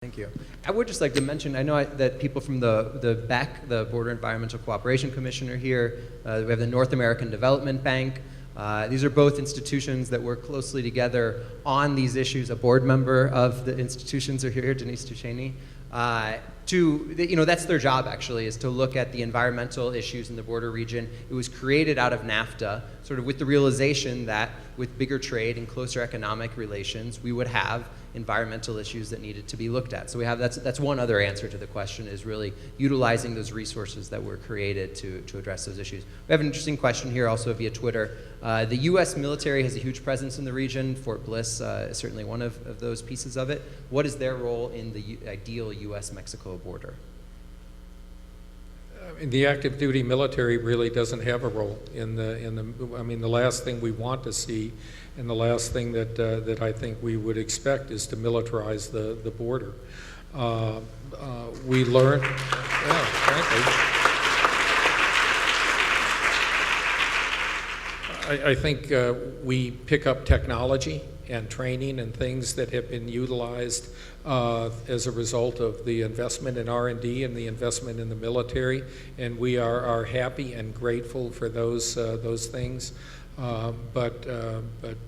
Thank you. I would just like to mention, I know that people from the BEC, the Border Environmental Cooperation Commission, are here. We have the North American Development Bank. These are both institutions that work closely together on these issues. A board member of the institutions are here, Denise Duchesny. That's their job actually, is to look at the environmental issues in the border region. It was created out of NAFTA, sort of with the realization that with bigger trade and closer economic relations, we would have environmental issues that needed to be looked at. So that's one other answer to the question, is really utilizing those resources that were created to address those issues. We have an interesting question here also via Twitter. The US military has a huge presence in the region. Fort Bliss is certainly one of those pieces of it. What is their role in the ideal US-Mexico border? The active duty military really doesn't have a role the last thing we want to see, and the last thing that I think we would expect, is to militarize the border. We learned, frankly, I think we pick up technology and training and things that have been utilized as a result of the investment in R&D and the investment in the military, and we are happy and grateful for those things. But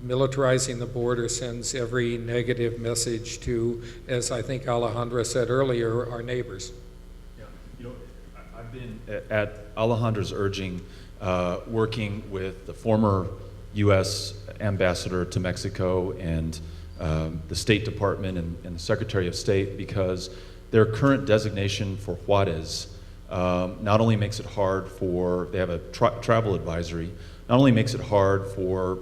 militarizing the border sends every negative message to, as I think Alejandra said earlier, our neighbors. Yeah, I've been at Alejandra's urging, working with the former U.S. ambassador to Mexico and the State Department and the Secretary of State, because their current designation for Juarez not only makes it hard for, they have a travel advisory, not only makes it hard for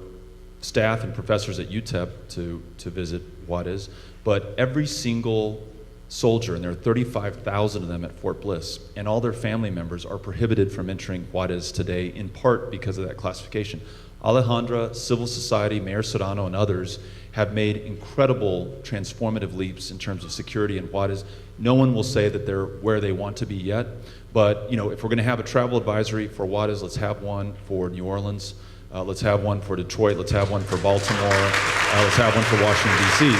staff and professors at UTEP to visit Juarez, but every single soldier, and there are 35,000 of them at Fort Bliss, and all their family members are prohibited from entering Juarez today, in part because of that classification. Alejandra, civil society, Mayor Serrano, and others have made incredible transformative leaps in terms of security in Juarez. No one will say that they're where they want to be yet, but if we're going to have a travel advisory for Juarez, let's have one for New Orleans, let's have one for Detroit, let's have one for Baltimore, let's have one for Washington, D.C.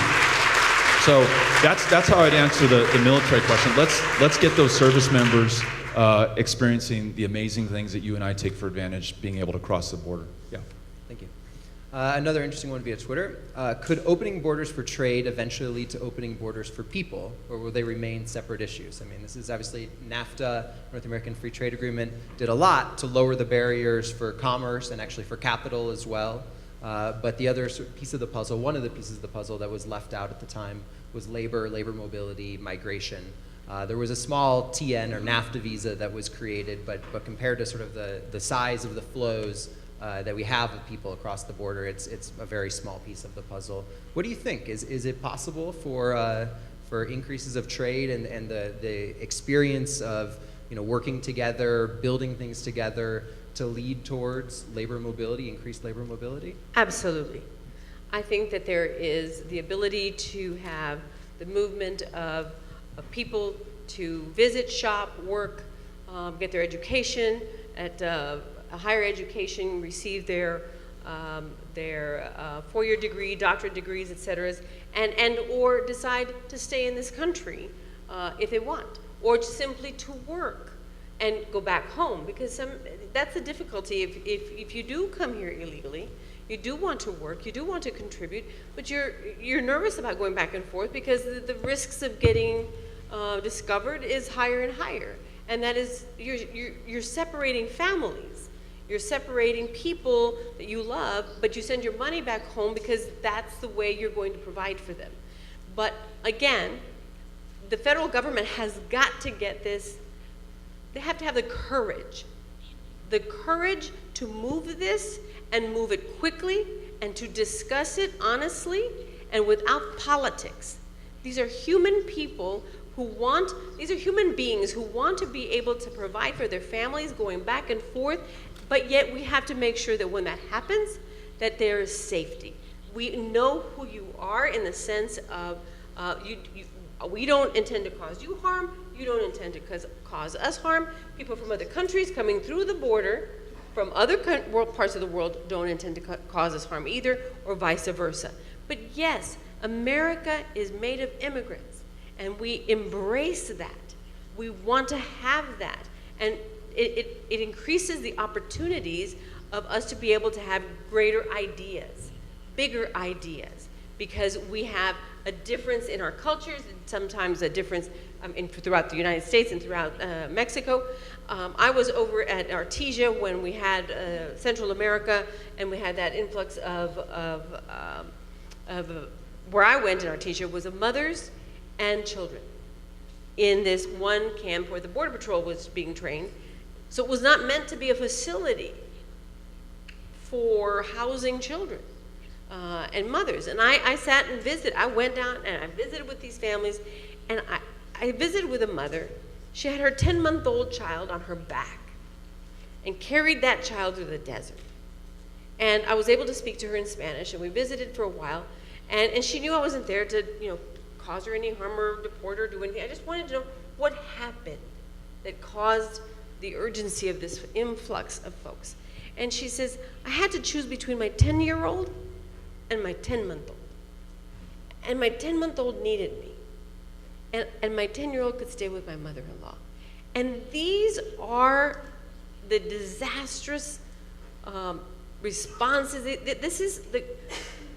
So that's how I'd answer the military question. Let's get those service members experiencing the amazing things that you and I take for advantage, being able to cross the border. Yeah. Thank you. Another interesting one via Twitter. Could opening borders for trade eventually lead to opening borders for people, or will they remain separate issues? I mean, this is obviously NAFTA, North American Free Trade Agreement, did a lot to lower the barriers for commerce and actually for capital as well. But the other piece of the puzzle, one of the pieces of the puzzle that was left out at the time, was labor mobility, migration. There was a small TN or NAFTA visa that was created, but compared to sort of the size of the flows that we have of people across the border, it's a very small piece of the puzzle. What do you think? Is it possible for increases of trade and the experience of working together, building things together, to lead towards labor mobility, increased labor mobility? Absolutely. I think that there is the ability to have the movement of people to visit, shop, work, get their education at a higher education, receive their four-year degree, doctorate degrees, et cetera, and or decide to stay in this country if they want, or simply to work and go back home, because that's the difficulty. If you do come here illegally, you do want to work, you do want to contribute, but you're nervous about going back and forth because the risks of getting discovered is higher and higher, and that is you're separating families, you're separating people that you love, but you send your money back home because that's the way you're going to provide for them. But again, the federal government has got to get this. They have to have the courage to move this and move it quickly and to discuss it honestly and without politics. These are human people these are human beings who want to be able to provide for their families going back and forth, but yet we have to make sure that when that happens, that there is safety. We know who you are in the sense of we don't intend to cause you harm, you don't intend to cause us harm. People from other countries coming through the border from other parts of the world don't intend to cause us harm either, or vice versa. But yes, America is made of immigrants. And we embrace that. We want to have that. And it increases the opportunities of us to be able to have greater ideas, bigger ideas, because we have a difference in our cultures, and sometimes a difference throughout the United States and throughout Mexico. I was over at Artesia when we had Central America, and we had that influx of where I went in Artesia was of mothers and children in this one camp where the Border Patrol was being trained. So it was not meant to be a facility for housing children and mothers. And I sat and visited. I went down and I visited with these families, and I visited with a mother. She had her 10-month-old child on her back and carried that child through the desert. And I was able to speak to her in Spanish, and we visited for a while. And she knew I wasn't there to, cause her any harm or deport her or do anything. I just wanted to know what happened that caused the urgency of this influx of folks. And she says, I had to choose between my 10-year-old and my 10-month-old. And my 10-month-old needed me. And my 10-year-old could stay with my mother-in-law. And these are the disastrous responses. This is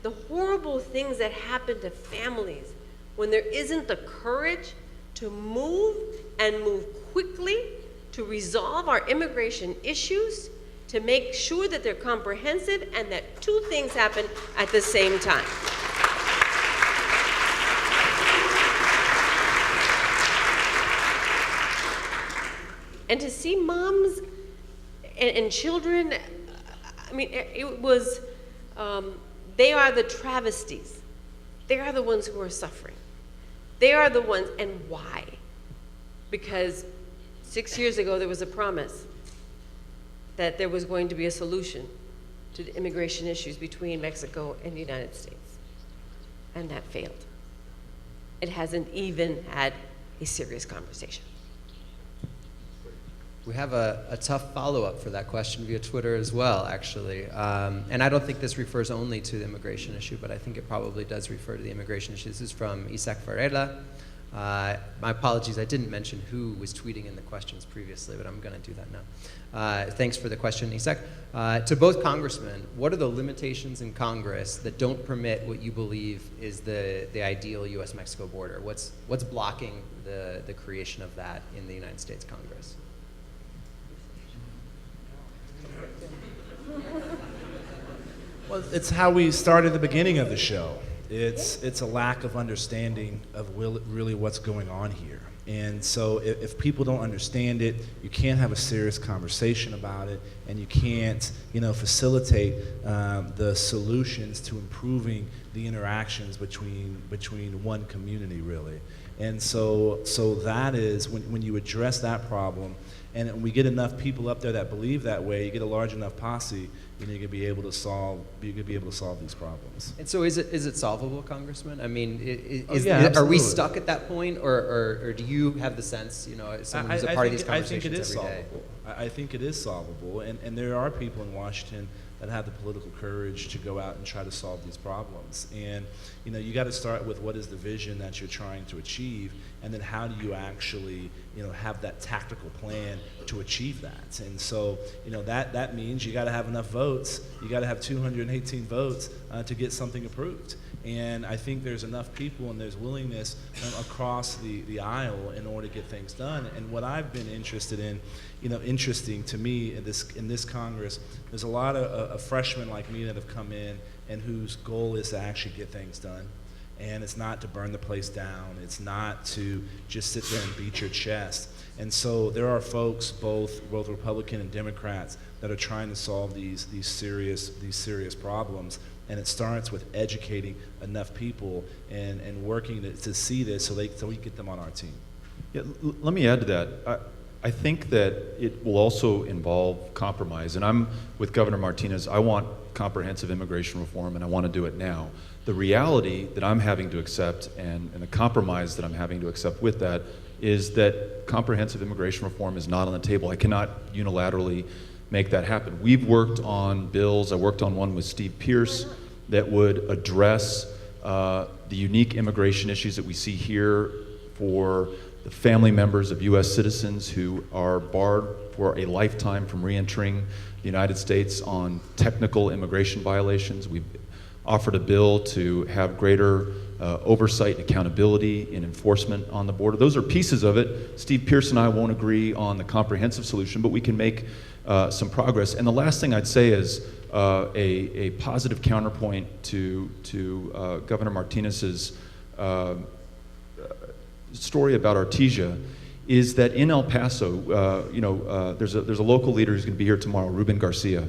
the horrible things that happen to families when there isn't the courage to move and move quickly to resolve our immigration issues, to make sure that they're comprehensive and that two things happen at the same time. And to see moms and children, it was, they are the travesties. They are the ones who are suffering. They are the ones, and why? Because 6 years ago there was a promise that there was going to be a solution to the immigration issues between Mexico and the United States. And that failed. It hasn't even had a serious conversation. We have a tough follow-up for that question via Twitter as well, actually. And I don't think this refers only to the immigration issue, but I think it probably does refer to the immigration issue. This is from Isaac Varela. My apologies, I didn't mention who was tweeting in the questions previously, but I'm going to do that now. Thanks for the question, Isaac. To both congressmen, what are the limitations in Congress that don't permit what you believe is the ideal U.S.-Mexico border? What's blocking the creation of that in the United States Congress? Well, it's how we started the beginning of the show. It's a lack of understanding of really what's going on here. And so if people don't understand it, you can't have a serious conversation about it, and you can't, facilitate the solutions to improving the interactions between one community, really. And so that is when you address that problem, and we get enough people up there that believe that way, you get a large enough posse, you can be able to solve these problems. And so is it solvable, Congressman? I mean, Yeah, are we absolutely. stuck at that point, or do you have the sense, as someone who's a part of these conversations every day? I think it is solvable, and there are people in Washington that have the political courage to go out and try to solve these problems. And you got to start with what is the vision that you're trying to achieve, and then how do you actually have that tactical plan to achieve that. And so that means you got to have enough votes. You got to have 218 votes to get something approved. And I think there's enough people and there's willingness across the aisle in order to get things done. And what I've been interested in, interesting to me in this Congress, there's a lot of freshmen like me that have come in and whose goal is to actually get things done. And it's not to burn the place down. It's not to just sit there and beat your chest. And so there are folks, both Republican and Democrats, that are trying to solve these serious problems. And it starts with educating enough people and working to see this so we get them on our team. Yeah, let me add to that. I think that it will also involve compromise. And I'm with Governor Martinez. I want comprehensive immigration reform, and I want to do it now. The reality that I'm having to accept and the compromise that I'm having to accept with that is that comprehensive immigration reform is not on the table. I cannot unilaterally make that happen. We've worked on bills. I worked on one with Steve Pierce that would address the unique immigration issues that we see here for the family members of U.S. citizens who are barred for a lifetime from re-entering the United States on technical immigration violations. We've offered a bill to have greater oversight and accountability in enforcement on the border. Those are pieces of it. Steve Pierce and I won't agree on the comprehensive solution, but we can make some progress. And the last thing I'd say is a positive counterpoint to Governor Martinez's story about Artesia is that in El Paso, there's a local leader who's going to be here tomorrow, Ruben Garcia,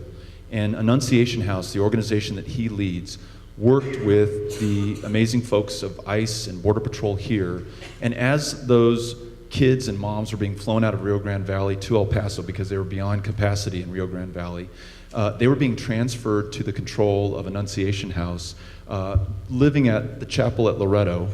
and Annunciation House, the organization that he leads, worked with the amazing folks of ICE and Border Patrol here, and as those kids and moms were being flown out of Rio Grande Valley to El Paso because they were beyond capacity in Rio Grande Valley, they were being transferred to the control of Annunciation House, living at the chapel at Loreto,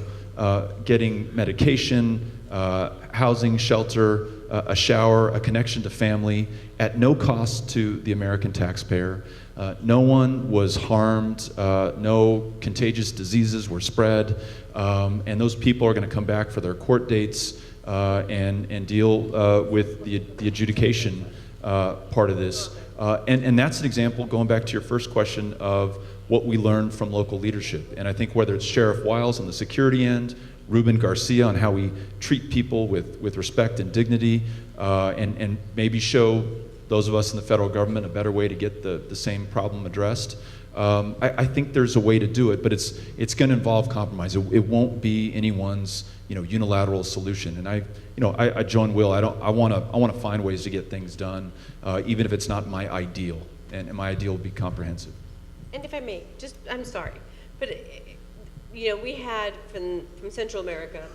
getting medication, housing, shelter, a shower, a connection to family at no cost to the American taxpayer. No one was harmed, no contagious diseases were spread, and those people are going to come back for their court dates and deal with the adjudication part of this. And that's an example, going back to your first question, of what we learned from local leadership. And I think whether it's Sheriff Wiles on the security end, Ruben Garcia on how we treat people with respect and dignity, and maybe show those of us in the federal government a better way to get the same problem addressed. I think there's a way to do it, but it's going to involve compromise. It won't be anyone's unilateral solution. And I join Will. I want to find ways to get things done, even if it's not my ideal. And my ideal would be comprehensive. And if I may, I'm sorry, but we had from Central America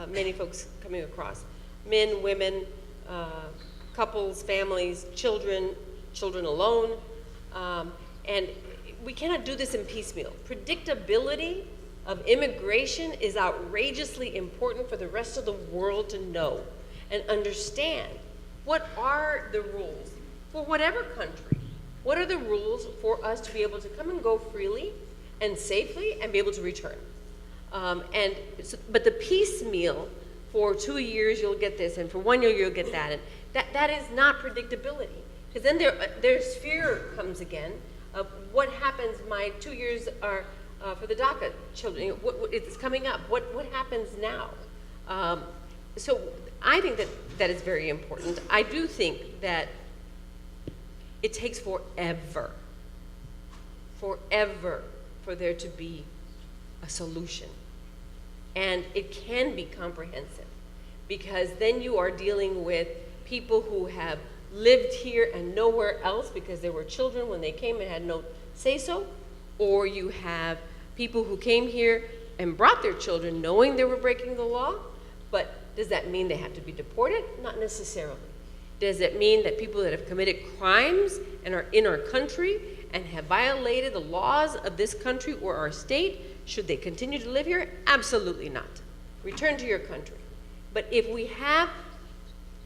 many folks coming across, men, women, couples, families, children alone, and we cannot do this in piecemeal. Predictability of immigration is outrageously important for the rest of the world to know and understand. What are the rules for whatever country? What are the rules for us to be able to come and go freely and safely and be able to return? But the piecemeal, for 2 years you'll get this, and for 1 year you'll get that, and that is not predictability. Because then there's fear comes again of what happens. My 2 years are for the DACA children. It's coming up. What happens now? So I think that is very important. I do think that it takes forever for there to be a solution. And it can be comprehensive, because then you are dealing with people who have lived here and nowhere else because they were children when they came and had no say-so, or you have people who came here and brought their children knowing they were breaking the law, but does that mean they have to be deported? Not necessarily. Does it mean that people that have committed crimes and are in our country and have violated the laws of this country or our state, should they continue to live here? Absolutely not. Return to your country. But if we have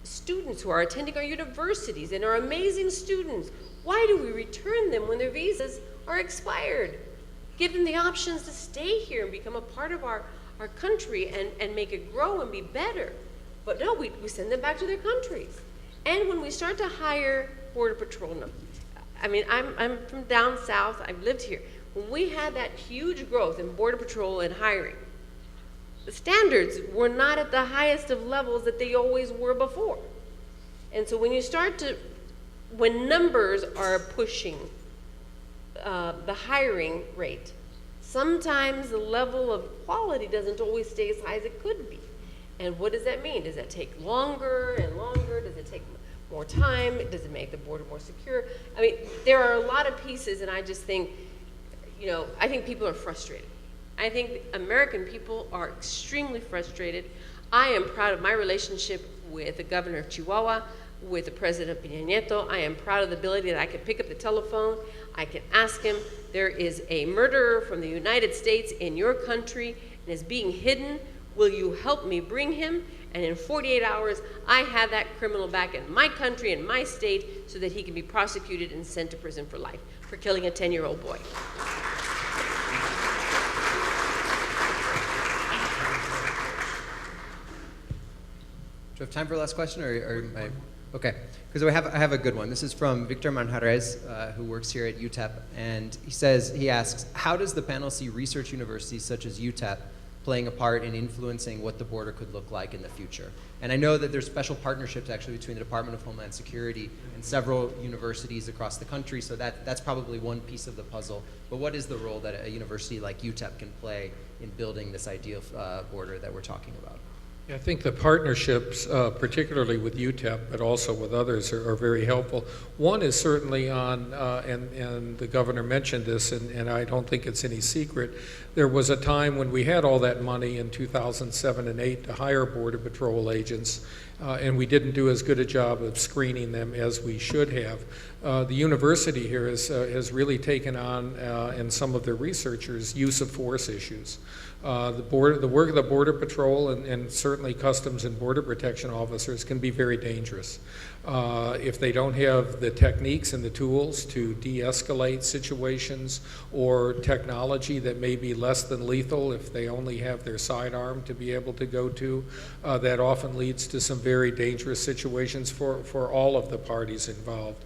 students who are attending our universities and are amazing students, why do we return them when their visas are expired? Give them the options to stay here and become a part of our country and make it grow and be better. But no, we send them back to their countries. And when we start to hire Border Patrol, I'm from down south, I've lived here. When we had that huge growth in Border Patrol and hiring, the standards were not at the highest of levels that they always were before. And so when numbers are pushing the hiring rate, sometimes the level of quality doesn't always stay as high as it could be. And what does that mean? Does that take longer and longer? Does it take more time? Does it make the border more secure? There are a lot of pieces, and I just think, I think people are frustrated. I think American people are extremely frustrated. I am proud of my relationship with the governor of Chihuahua, with the president of Peña Nieto. I am proud of the ability that I can pick up the telephone, I can ask him, there is a murderer from the United States in your country and is being hidden. Will you help me bring him? And in 48 hours, I have that criminal back in my country, in my state, so that he can be prosecuted and sent to prison for life for killing a 10-year-old boy. we have time for a last question, or am I, okay? Because I have a good one. This is from Victor Manjarrez, who works here at UTEP, and he asks, how does the panel see research universities such as UTEP playing a part in influencing what the border could look like in the future? And I know that there's special partnerships actually between the Department of Homeland Security and several universities across the country, so that's probably one piece of the puzzle. But what is the role that a university like UTEP can play in building this ideal border that we're talking about? I think the partnerships, particularly with UTEP, but also with others, are very helpful. One is certainly on, and the governor mentioned this, and I don't think it's any secret, there was a time when we had all that money in 2007 and 8 to hire Border Patrol agents, and we didn't do as good a job of screening them as we should have. The university here has really taken on, and some of their researchers, use of force issues. The work of the Border Patrol and certainly Customs and Border Protection officers can be very dangerous. If they don't have the techniques and the tools to de-escalate situations, or technology that may be less than lethal, if they only have their sidearm to be able to go to, that often leads to some very dangerous situations for all of the parties involved.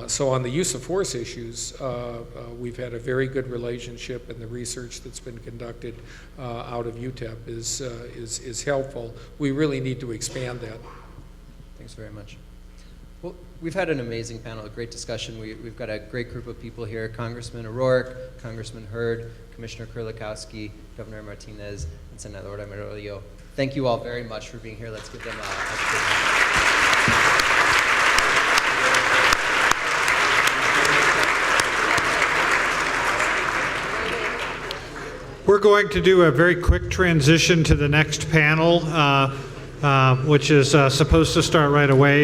So on the use of force issues, we've had a very good relationship, and the research that's been conducted out of UTEP is helpful. We really need to expand that. Thanks very much. Well, we've had an amazing panel, a great discussion. We've got a great group of people here: Congressman O'Rourke, Congressman Hurd, Commissioner Kurlikowski, Governor Martinez, and Senadora Murillo. Thank you all very much for being here. Let's give them a big hand. We're going to do a very quick transition to the next panel, which is supposed to start right away.